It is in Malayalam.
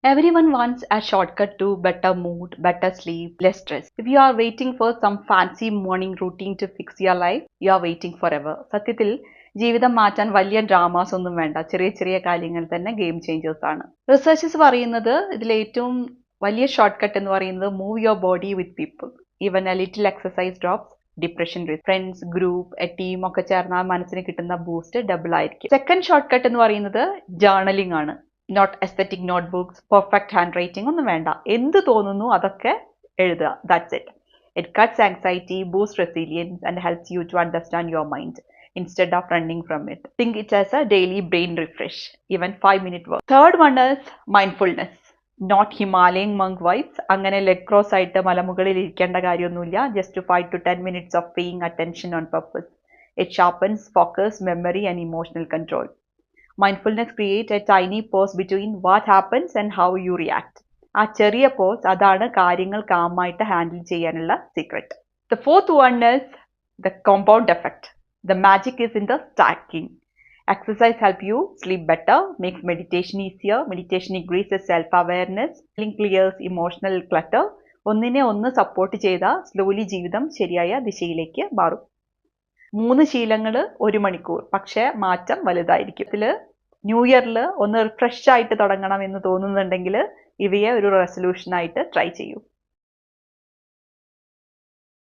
Everyone wants a shortcut to better mood, better sleep, less stress. If you are waiting for some fancy morning routine to fix your life, you are waiting forever. സത്യത്തിൽ ജീവിതം മാറ്റാൻ വലിയ ഡ്രാമാസ് ഒന്നും വേണ്ട. ചെറിയ ചെറിയ കാര്യങ്ങൾ തന്നെ ഗെയിം ചേഞ്ചേഴ്സ് ആണ്. റിസർച്ചേഴ്സ് പറയുന്നത് ഇതിൽ ഏറ്റവും വലിയ ഷോർട്ട് കട്ട് എന്ന് പറയുന്നത് move your body with people. Even a little exercise drops depression risk. Friends, group, a team ഒക്കെ ചേർന്നാൽ മനസ്സിന് കിട്ടുന്ന ബൂസ്റ്റ് ഡബിൾ ആയിരിക്കും. സെക്കൻഡ് ഷോർട്ട് കട്ട് എന്ന് പറയുന്നത് ജേർണലിംഗ് ആണ്. Not aesthetic notebooks, perfect handwriting ഒന്നും വേണ്ട. എന്ത് തോന്നുന്നു അതൊക്കെ എഴുതുക. That's it. It cuts anxiety, boost resilience and helps you to understand your mind instead of running from it. Think it as a daily brain refresh, even 5-minute work. Third one is mindfulness. Not Himalayan monk vibes. അങ്ങനെ ലെഗ് ക്രോസ് ആയിട്ട് മലമുകളിൽ ഇരിക്കേണ്ട കാര്യമൊന്നുമില്ല. Just 5 to 10 minutes of paying attention on purpose. It sharpens focus, memory and emotional control. Mindfulness creates a tiny pause between what happens and how you react. ആ ചെറിയ pause അതാണ് കാര്യങ്ങൾ കാമായിട്ട് ഹാൻഡിൽ ചെയ്യാനുള്ള secret. The fourth one is the compound effect. The magic is in the stacking. Exercise helps you sleep better, makes meditation easier. Meditation increases self-awareness, clears emotional clutter. ഒന്നിനെ ഒന്ന് സപ്പോർട്ട് ചെയ്താൽ സ്ലോലി ജീവിതം ശരിയായ ദിശയിലേക്ക് മാറും. 3 ശീലങ്ങൾ 1 മണിക്കൂർ, പക്ഷേ മാറ്റം വലുതായിരിക്കും. ഇതിൽ ന്യൂ ഇയറിൽ ഒന്ന് ഫ്രഷ് ആയിട്ട് തുടങ്ങണം എന്ന് തോന്നുന്നുണ്ടെങ്കിൽ ഇവയെ ഒരു റെസൊല്യൂഷൻ ആയിട്ട് ട്രൈ ചെയ്യൂ.